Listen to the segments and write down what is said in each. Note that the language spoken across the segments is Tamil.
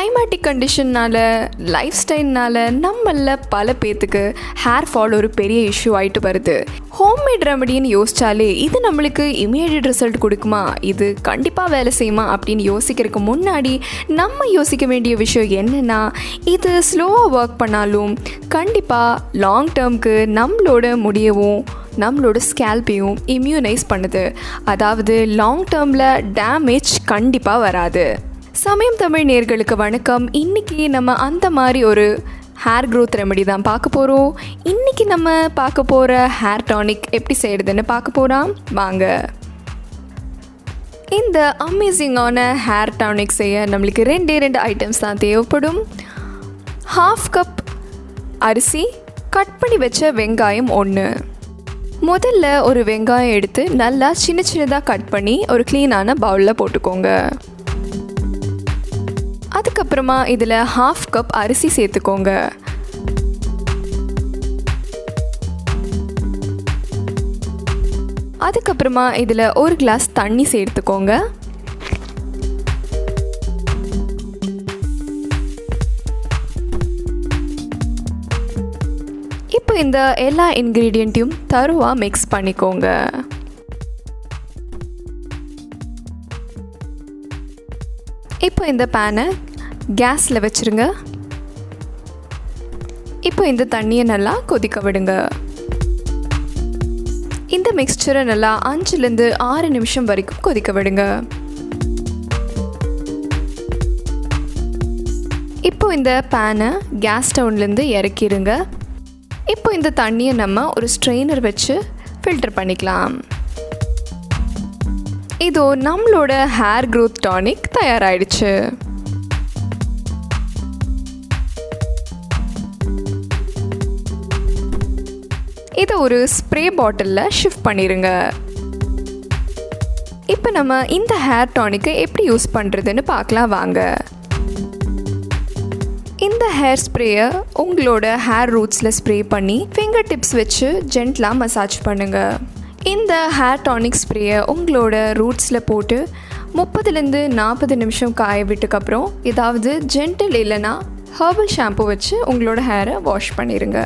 கிளைமேட்டிக் கண்டிஷன்னால் லைஃப் ஸ்டைல்னால் நம்மளில் பல பேர்த்துக்கு ஹேர் ஃபால் ஒரு பெரிய இஷ்யூ ஆகிட்டு வருது. ஹோம்மேட் ரெமடின்னு யோசித்தாலே இது நம்மளுக்கு இமீடியட் ரிசல்ட் கொடுக்குமா, இது கண்டிப்பாக வேலை செய்யுமா அப்படின்னு யோசிக்கிறதுக்கு முன்னாடி நம்ம யோசிக்க வேண்டிய விஷயம் என்னென்னா, இது ஸ்லோவாக ஒர்க் பண்ணாலும் கண்டிப்பாக லாங் டேர்முக்கு நம்மளோட முடியவும் நம்மளோட ஸ்கேல்பையும் இம்யூனைஸ் பண்ணுது. அதாவது லாங் டேர்மில் டேமேஜ் கண்டிப்பாக வராது. சமயம் தமிழ் நேயர்களுக்கு வணக்கம். இன்றைக்கி நம்ம அந்த மாதிரி ஒரு ஹேர் க்ரோத் ரெமெடி தான் பார்க்க போகிறோம். இன்றைக்கி நம்ம பார்க்க போகிற ஹேர் டானிக் எப்படி செய்கிறதுன்னு பார்க்க போகிறோம். வாங்க. இந்த அமேசிங்கான ஹேர் டானிக் செய்ய நம்மளுக்கு ரெண்டு ஐட்டம்ஸ் தான் தேவைப்படும். 1/2 கப் அரிசி, கட் பண்ணி வச்ச வெங்காயம் 1. முதல்ல ஒரு வெங்காயம் எடுத்து நல்லா சின்னதாக கட் பண்ணி ஒரு க்ளீனான பவுலில் போட்டுக்கோங்க. அதுக்கப்புறமா இதில் 1/2 கப் அரிசி சேர்த்துக்கோங்க. அதுக்கப்புறமா இதில் 1 கிளாஸ் தண்ணி சேர்த்துக்கோங்க. இப்போ இந்த எல்லா இன்க்ரீடியண்ட்டையும் தரோவாக மிக்ஸ் பண்ணிக்கோங்க. இப்போ இந்த பேனை கேஸில் வச்சுருங்க. இப்போ இந்த தண்ணியை நல்லா கொதிக்க விடுங்க. இந்த மிக்ஸ்சரை நல்லா 5லேருந்து 6 நிமிஷம் வரைக்கும் கொதிக்க விடுங்க. இப்போ இந்த பேனை கேஸ் ஸ்டவ்லேருந்து இறக்கிடுங்க. இப்போ இந்த தண்ணியை நம்ம ஒரு ஸ்ட்ரெயினர் வச்சு ஃபில்டர் பண்ணிக்கலாம். இதோ நம்மளோட ஹேர் க்ரோத் டானிக் தயாராகிடுச்சு. இதை ஒரு ஸ்ப்ரே பாட்டிலில் ஷிஃப்ட் பண்ணிடுங்க. இப்போ நம்ம இந்த ஹேர் டானிக்கை எப்படி யூஸ் பண்ணுறதுன்னு பார்க்கலாம் வாங்க. இந்த ஹேர் ஸ்ப்ரேயை உங்களோட ஹேர் ரூட்ஸில் ஸ்ப்ரே பண்ணி ஃபிங்கர் டிப்ஸ் வச்சு ஜென்ட்லாக மசாஜ் பண்ணுங்கள். இந்த ஹேர் டானிக் ஸ்ப்ரேயை உங்களோட ரூட்ஸில் போட்டு 30லேருந்து 40 நிமிஷம் காய விட்டுக்கப்புறம் ஏதாவது ஜென்டில் இல்லைன்னா ஹெர்பல் ஷாம்பு வச்சு உங்களோட ஹேரை வாஷ் பண்ணிடுங்க.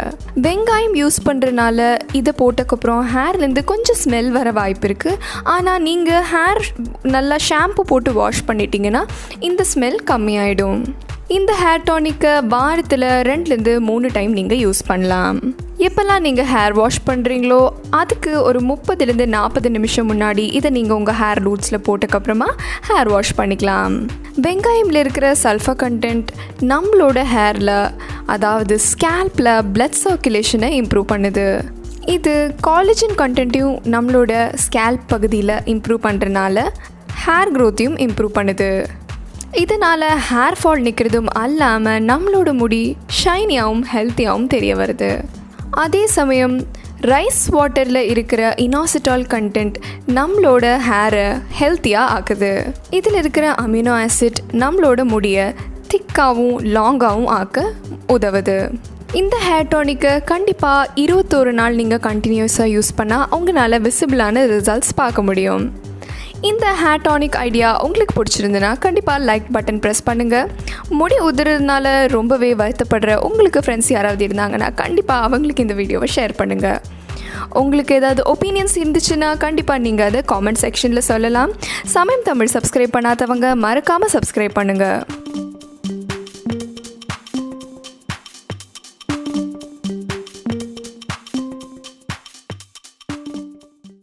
வெங்காயம் யூஸ் பண்ணுறதுனால இதை போட்டக்கப்புறம் ஹேர்லேருந்து கொஞ்சம் ஸ்மெல் வர வாய்ப்பு இருக்குது. ஆனால் நீங்கள் ஹேர் நல்லா ஷாம்பு போட்டு வாஷ் பண்ணிட்டீங்கன்னா இந்த ஸ்மெல் கம்மியாயிடும். இந்த ஹேர் டானிக்கை வாரத்தில் 2லேருந்து 3 டைம் நீங்கள் யூஸ் பண்ணலாம். எப்போல்லாம் நீங்கள் ஹேர் வாஷ் பண்ணுறீங்களோ அதுக்கு ஒரு 30லேருந்து 40 நிமிஷம் முன்னாடி இதை நீங்கள் உங்கள் ஹேர் ரூட்ஸில் போட்டக்கப்புறமா ஹேர் வாஷ் பண்ணிக்கலாம். வெங்காயமில் இருக்கிற சல்ஃபர் கண்டென்ட் நம்மளோட ஹேரில், அதாவது ஸ்கேல்பில் பிளட் சர்க்குலேஷனை இம்ப்ரூவ் பண்ணுது. இது காலேஜன் கண்டென்ட்டையும் நம்மளோட ஸ்கேல்ப் பகுதியில் இம்ப்ரூவ் பண்ணுறதுனால ஹேர் க்ரோத்தையும் இம்ப்ரூவ் பண்ணுது. இதனால் ஹேர் ஃபால் நிற்கிறதும் அல்லாமல் நம்மளோட முடி ஷைனியாகவும் ஹெல்த்தியாகவும் தெரிய வருது. அதே சமயம் ரைஸ் வாட்டரில் இருக்கிற இனாசிட்டால் கண்டென்ட் நம்மளோட ஹேரை ஹெல்த்தியாக ஆக்குது. இதில் இருக்கிற அமினோ ஆசிட் நம்மளோட முடியை திக்காகவும் லாங்காகவும் ஆக்க உதவுது. இந்த ஹேர் டானிக்கை கண்டிப்பாக 21 நாள் நீங்கள் கண்டினியூஸாக யூஸ் பண்ணால் உங்களால் விசிபிளான ரிசல்ட்ஸ் பார்க்க முடியும். இந்த ஹேர் டானிக் ஐடியா உங்களுக்கு பிடிச்சிருந்துன்னா கண்டிப்பாக லைக் பட்டன் ப்ரெஸ் பண்ணுங்கள். முடி உதிரதுனால ரொம்பவே வருத்தப்படுற உங்களுக்கு ஃப்ரெண்ட்ஸ் யாராவது இருந்தாங்கன்னா கண்டிப்பாக அவங்களுக்கு இந்த வீடியோவை ஷேர் பண்ணுங்கள். உங்களுக்கு ஏதாவது ஒப்பீனியன்ஸ் இருந்துச்சுன்னா கண்டிப்பாக நீங்கள் அதை காமெண்ட் செக்ஷனில் சொல்லலாம். சமயம் தமிழ் சப்ஸ்கிரைப் பண்ணாதவங்க மறக்காமல் சப்ஸ்கிரைப் பண்ணுங்கள்.